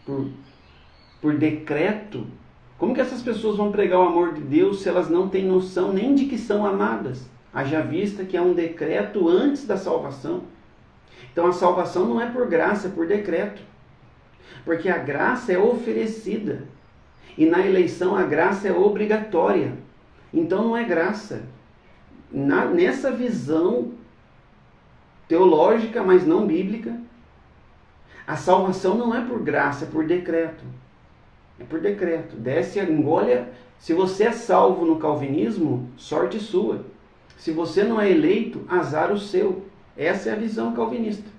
por, por decreto, como que essas pessoas vão pregar o amor de Deus se elas não têm noção nem de que são amadas? Haja vista que é um decreto antes da salvação. Então a salvação não é por graça, é por decreto. Porque a graça é oferecida. E na eleição a graça é obrigatória. Então não é graça. Nessa visão teológica, mas não bíblica, a salvação não é por graça, é por decreto. É por decreto. Desce, engole. Se você é salvo no calvinismo, sorte sua. Se você não é eleito, azar o seu. Essa é a visão calvinista.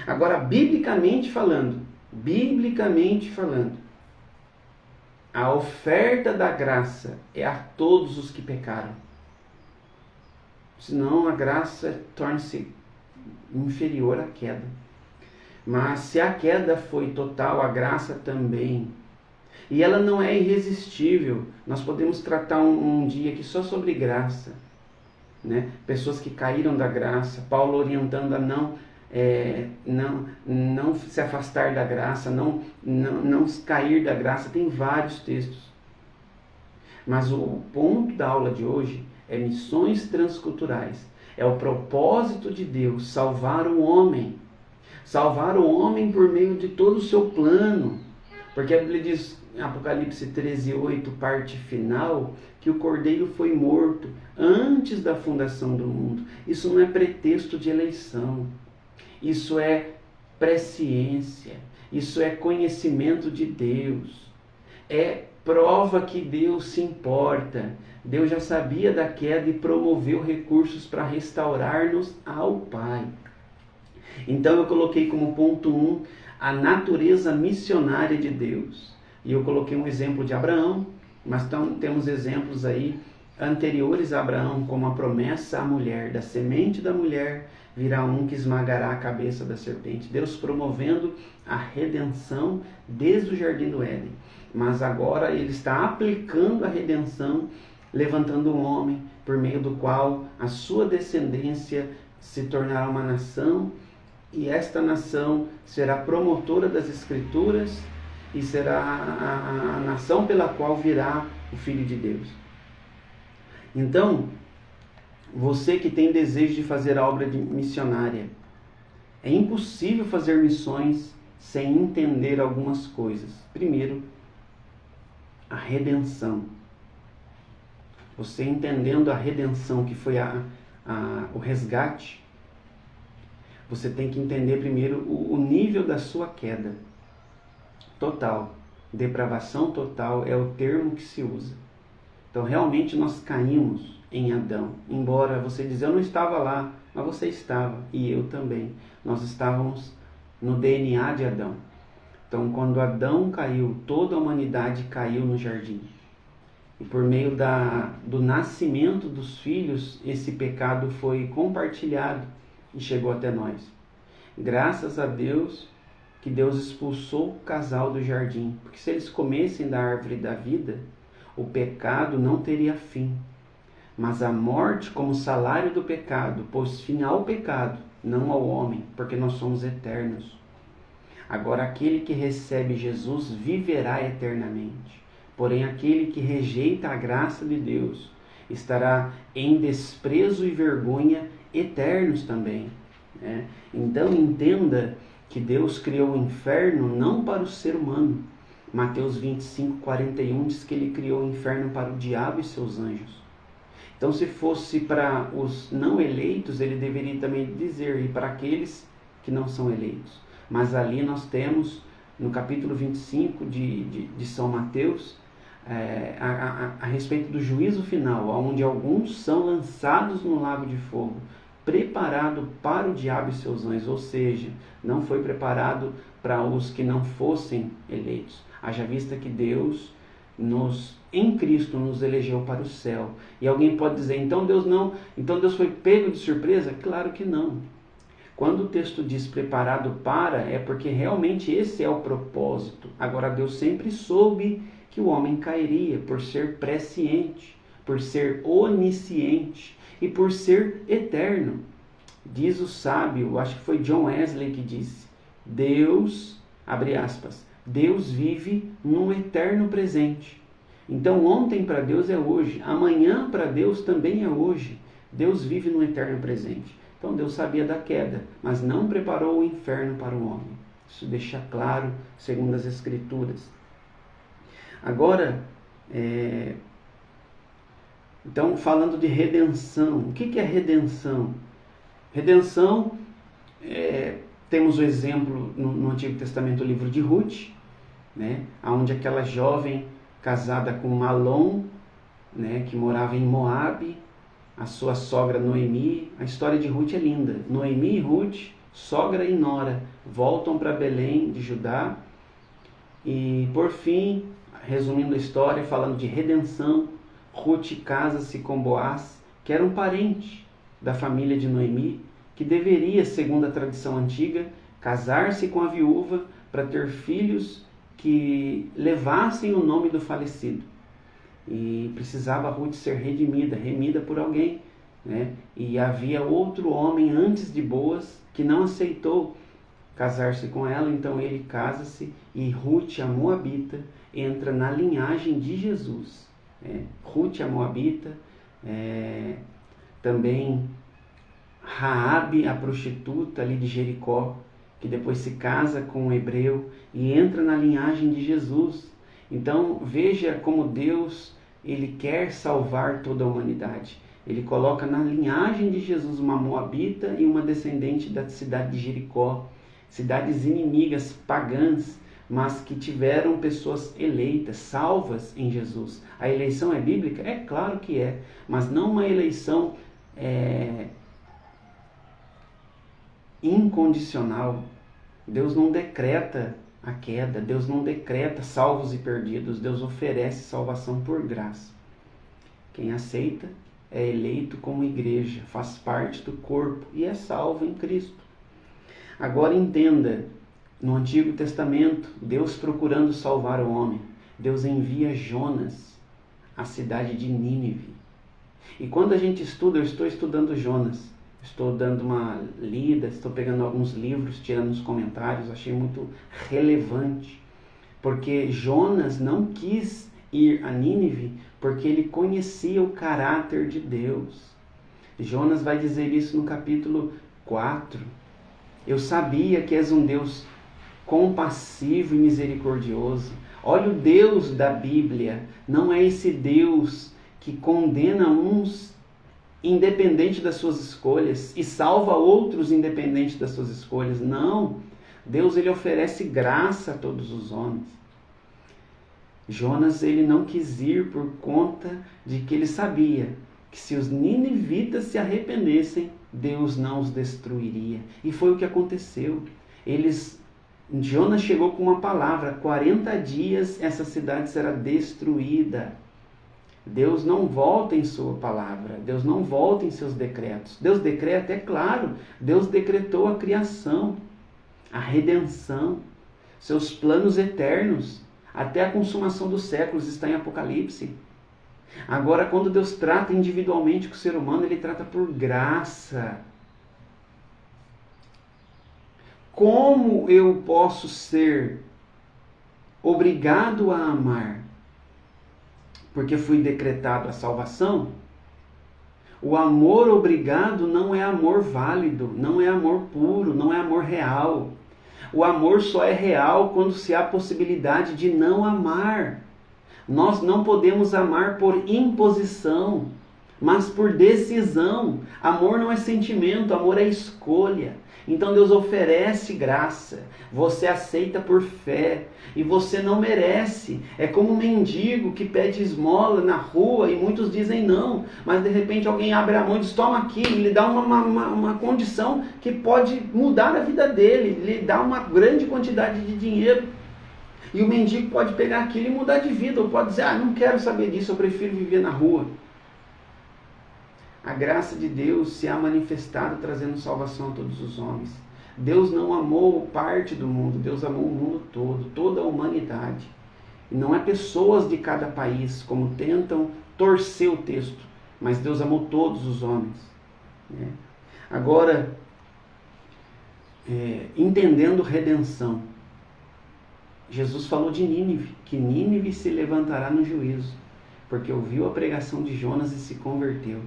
Agora, biblicamente falando, a oferta da graça é a todos os que pecaram. Senão a graça torna-se inferior à queda. Mas se a queda foi total, a graça também. E ela não é irresistível. Nós podemos tratar um dia aqui só sobre graça, né? Pessoas que caíram da graça, Paulo orientando a não se afastar da graça, não cair da graça. Tem vários textos. Mas o ponto da aula de hoje é missões transculturais. É o propósito de Deus salvar o homem. Salvar o homem por meio de todo o seu plano. Porque a Bíblia diz, em Apocalipse 13:8, parte final, que o Cordeiro foi morto antes da fundação do mundo. Isso não é pretexto de eleição. Isso é presciência. Isso é conhecimento de Deus. É prova que Deus se importa. Deus já sabia da queda e promoveu recursos para restaurar-nos ao Pai. Então eu coloquei como ponto 1 a natureza missionária de Deus. E eu coloquei um exemplo de Abraão, mas temos exemplos aí anteriores a Abraão, como a promessa à mulher, da semente da mulher virá um que esmagará a cabeça da serpente. Deus promovendo a redenção desde o Jardim do Éden. Mas agora ele está aplicando a redenção, levantando um homem por meio do qual a sua descendência se tornará uma nação, e esta nação será promotora das Escrituras e será a nação pela qual virá o Filho de Deus. Então, você que tem desejo de fazer a obra missionária, é impossível fazer missões sem entender algumas coisas. Primeiro, a redenção. Você entendendo a redenção, que foi o resgate, você tem que entender primeiro o nível da sua queda. Total. Depravação total é o termo que se usa. Então, realmente nós caímos em Adão. Embora você diz, eu não estava lá, mas você estava, e eu também. Nós estávamos no DNA de Adão. Então, quando Adão caiu, toda a humanidade caiu no jardim. E por meio do nascimento dos filhos, esse pecado foi compartilhado e chegou até nós. Graças a Deus que Deus expulsou o casal do jardim. Porque se eles comessem da árvore da vida, o pecado não teria fim. Mas a morte, como salário do pecado, pôs fim ao pecado, não ao homem, porque nós somos eternos. Agora, aquele que recebe Jesus viverá eternamente. Porém, aquele que rejeita a graça de Deus estará em desprezo e vergonha eternos também, né? Então, entenda que Deus criou o inferno não para o ser humano. Mateus 25:41 diz que ele criou o inferno para o diabo e seus anjos. Então, se fosse para os não eleitos, ele deveria também dizer, e para aqueles que não são eleitos. Mas ali nós temos, no capítulo 25 de São Mateus, a respeito do juízo final, onde alguns são lançados no lago de fogo, preparado para o diabo e seus anjos, ou seja, não foi preparado para os que não fossem eleitos. Haja vista que Deus em Cristo nos elegeu para o céu. E alguém pode dizer, então Deus foi pego de surpresa? Claro que não. Quando o texto diz preparado para, é porque realmente esse é o propósito. Agora, Deus sempre soube que o homem cairia por ser presciente, por ser onisciente e por ser eterno. Diz o sábio, acho que foi John Wesley que disse, Deus, abre aspas, Deus vive no eterno presente. Então ontem para Deus é hoje, amanhã para Deus também é hoje. Deus vive no eterno presente. Então Deus sabia da queda, mas não preparou o inferno para o homem. Isso deixa claro, segundo as Escrituras. Agora, então falando de redenção, o que é redenção? Redenção, temos o exemplo no Antigo Testamento, o livro de Ruth, né, onde aquela jovem casada com Malom, né, que morava em Moabe, a sua sogra Noemi. A história de Ruth é linda. Noemi e Ruth, sogra e nora, voltam para Belém de Judá. E por fim, resumindo a história, falando de redenção, Ruth casa-se com Boaz, que era um parente da família de Noemi, que deveria, segundo a tradição antiga, casar-se com a viúva para ter filhos que levassem o nome do falecido. E precisava Ruth ser remida por alguém, né? E havia outro homem antes de Boaz que não aceitou casar-se com ela, então ele casa-se e Ruth, a Moabita, entra na linhagem de Jesus. Ruth, a Moabita, também Raabe, a prostituta ali de Jericó, que depois se casa com um hebreu e entra na linhagem de Jesus. Então veja como Deus, ele quer salvar toda a humanidade. Ele coloca na linhagem de Jesus uma moabita e uma descendente da cidade de Jericó, cidades inimigas, pagãs, mas que tiveram pessoas eleitas, salvas em Jesus. A eleição é bíblica? É claro que é, mas não uma eleição incondicional. Deus não decreta a queda, Deus não decreta salvos e perdidos, Deus oferece salvação por graça. Quem aceita é eleito como igreja, faz parte do corpo e é salvo em Cristo. Agora entenda, no Antigo Testamento, Deus procurando salvar o homem, Deus envia Jonas à cidade de Nínive. E quando a gente estuda, eu estou estudando Jonas, estou dando uma lida, estou pegando alguns livros, tirando os comentários, achei muito relevante, porque Jonas não quis ir a Nínive porque ele conhecia o caráter de Deus. Jonas vai dizer isso no capítulo 4. Eu sabia que és um Deus compassivo e misericordioso. Olha o Deus da Bíblia, não é esse Deus que condena uns independente das suas escolhas e salva outros independente das suas escolhas. Não, Deus, ele oferece graça a todos os homens. Jonas, ele não quis ir por conta de que ele sabia que se os ninivitas se arrependessem, Deus não os destruiria. E foi o que aconteceu. Jonas chegou com uma palavra: 40 dias essa cidade será destruída. Deus não volta em sua palavra, Deus não volta em seus decretos. Deus decreta, é claro, Deus decretou a criação, a redenção, seus planos eternos, até a consumação dos séculos, está em Apocalipse. Agora, quando Deus trata individualmente com o ser humano, ele trata por graça. Como eu posso ser obrigado a amar porque fui decretado a salvação? O amor obrigado não é amor válido, não é amor puro, não é amor real. O amor só é real quando se há possibilidade de não amar. Nós não podemos amar por imposição, mas por decisão. Amor não é sentimento, amor é escolha. Então Deus oferece graça, você aceita por fé e você não merece. É como um mendigo que pede esmola na rua e muitos dizem não, mas de repente alguém abre a mão e diz: toma aqui, e lhe dá uma condição que pode mudar a vida dele, lhe dá uma grande quantidade de dinheiro. E o mendigo pode pegar aquilo e mudar de vida, ou pode dizer: não quero saber disso, eu prefiro viver na rua. A graça de Deus se há manifestado trazendo salvação a todos os homens. Deus não amou parte do mundo, Deus amou o mundo todo, toda a humanidade. E não é pessoas de cada país, como tentam torcer o texto, mas Deus amou todos os homens. Agora, entendendo redenção, Jesus falou de Nínive, que Nínive se levantará no juízo, porque ouviu a pregação de Jonas e se converteu.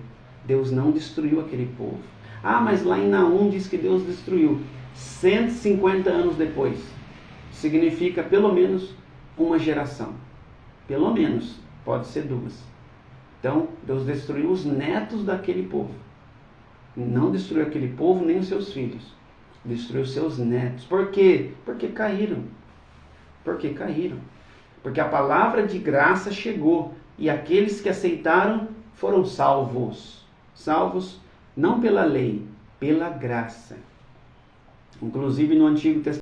Deus não destruiu aquele povo. Ah, mas lá em Naum diz que Deus destruiu. 150 anos depois. Significa pelo menos uma geração. Pelo menos, pode ser duas. Então, Deus destruiu os netos daquele povo. Não destruiu aquele povo nem os seus filhos. Destruiu os seus netos. Por quê? Porque caíram. Porque caíram. Porque a palavra de graça chegou. E aqueles que aceitaram foram salvos. Salvos não pela lei, pela graça. Inclusive no Antigo Testamento.